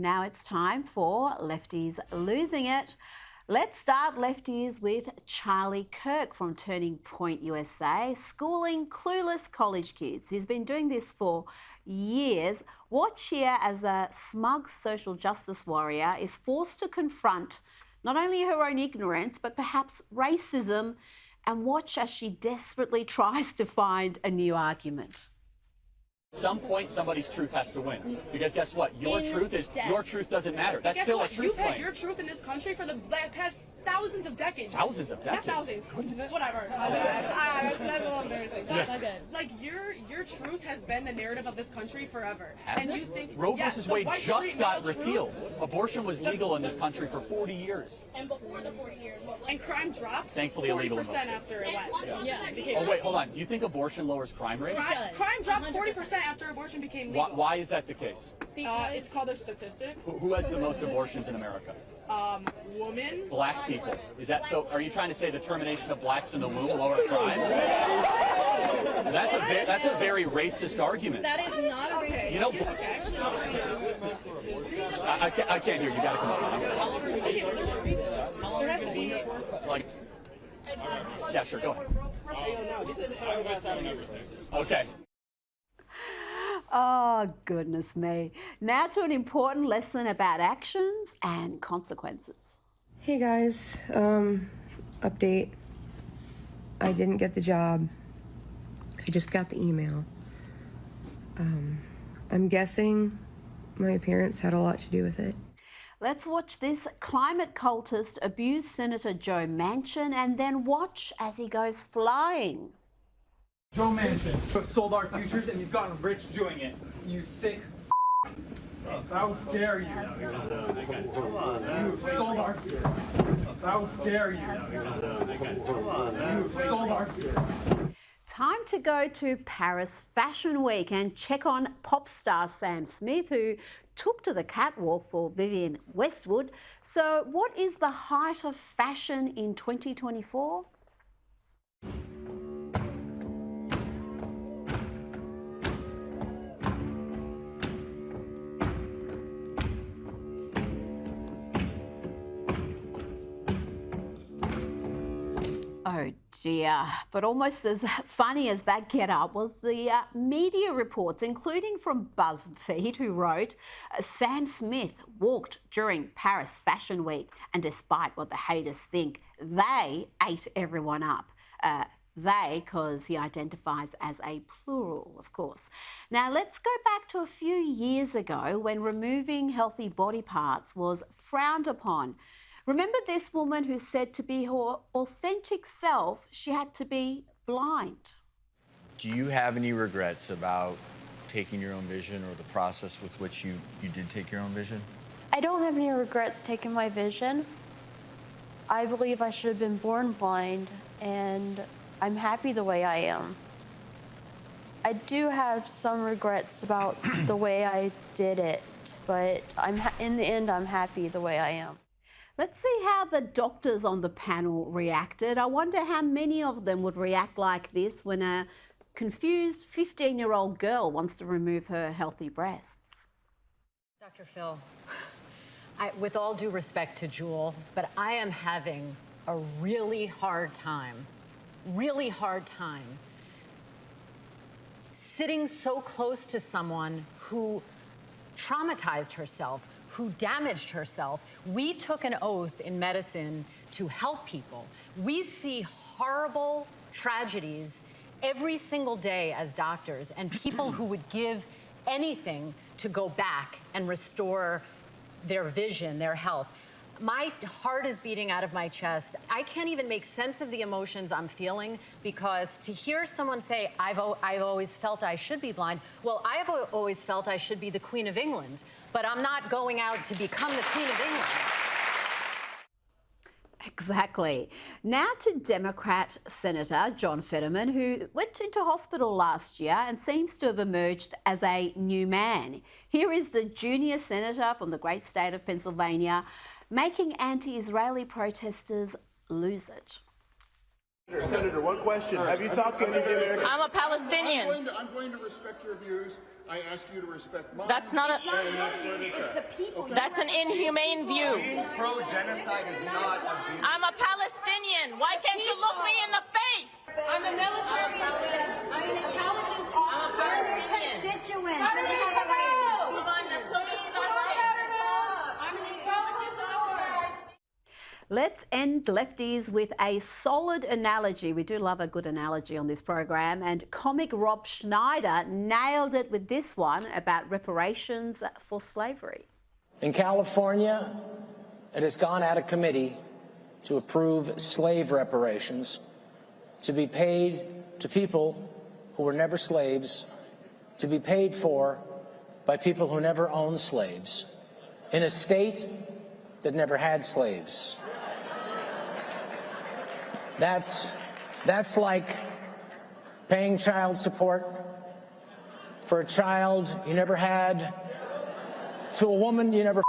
Now it's time for Lefties Losing It. Let's start, Lefties, with Charlie Kirk from Turning Point USA, schooling clueless college kids. He's been doing this for years. Watch here as a smug social justice warrior is forced to confront not only her own ignorance, but perhaps racism, and watch as she desperately tries to find a new argument. At some point, somebody's truth has to win. Because guess what? Your truth doesn't matter. That's still a truth You've had claim. your truth in this country for the past thousands of decades. Thousands of decades? Not thousands. Whatever. That's a little embarrassing. Like, your truth has been the narrative of this country forever. And you think Roe versus Wade just got repealed. Abortion was legal in this country for 40 years. And before the 40 years, and crime dropped. Thankfully, 40% illegal after it went. Yeah. Oh wait, hold on. Do you think abortion lowers crime rates? Crime dropped 40% after abortion became legal. Why is that the case? It's called a statistic. Who has the most abortions in America? Women. Black people. Is that so? Are you trying to say the termination of blacks in the womb lower crime? That's a very racist argument. That is not a racist. You know, I can't hear you. You got to come up. There has to be. Like, yeah, sure. Go ahead. Okay. Oh, goodness me. Now to an important lesson about actions and consequences. Hey guys, update. I didn't get the job. I just got the email. I'm guessing my appearance had a lot to do with it. Let's watch this climate cultist abuse Senator Joe Manchin and then watch as he goes flying. Joe Manchin, you have sold our futures and you've gotten rich doing it. You sick How dare you? You have sold our futures. How dare you? You have sold our futures. Time to go to Paris Fashion Week and check on pop star Sam Smith, who took to the catwalk for Vivienne Westwood. So what is the height of fashion in 2024? Oh dear, but almost as funny as that get-up was the media reports, including from BuzzFeed, who wrote, Sam Smith walked during Paris Fashion Week, and despite what the haters think, they ate everyone up. They, because he identifies as a plural, of course. Now, let's go back to a few years ago when removing healthy body parts was frowned upon. Remember this woman who said to be her authentic self, she had to be blind. Do you have any regrets about taking your own vision or the process with which you did take your own vision? I don't have any regrets taking my vision. I believe I should have been born blind, and I'm happy the way I am. I do have some regrets about the way I did it, but in the end, I'm happy the way I am. Let's see how the doctors on the panel reacted. I wonder how many of them would react like this when a confused 15-year-old girl wants to remove her healthy breasts. Dr. Phil, with all due respect to Jewel, but I am having a really hard time sitting so close to someone who traumatized herself, who damaged herself. We took an oath in medicine to help people. We see horrible tragedies every single day as doctors, and people who would give anything to go back and restore their vision, their health. My heart is beating out of my chest. I can't even make sense of the emotions I'm feeling, because to hear someone say, I've always felt I should be blind. Well, I've always felt I should be the Queen of England, but I'm not going out to become the Queen of England. Exactly. Now to Democrat Senator John Fetterman, who went into hospital last year and seems to have emerged as a new man. Here is the junior senator from the great state of Pennsylvania, making anti-Israeli protesters lose it. Senator, one question. Have you talked to any of the American? I'm a Palestinian. I'm going to respect your views. I ask you to respect mine. That's not a. It's the people. That's an inhumane view. Being pro-genocide is not a view. I'm a Palestinian. Why can't you look me in the face? I'm a military. I'm an intelligence officer. I'm a constituent. I'm an intelligence officer. Let's end Lefties with a solid analogy. We do love a good analogy on this program, and comic Rob Schneider nailed it with this one about reparations for slavery. In California, it has gone out of committee to approve slave reparations to be paid to people who were never slaves, to be paid for by people who never owned slaves, in a state that never had slaves. That's like paying child support for a child you never had, to a woman you never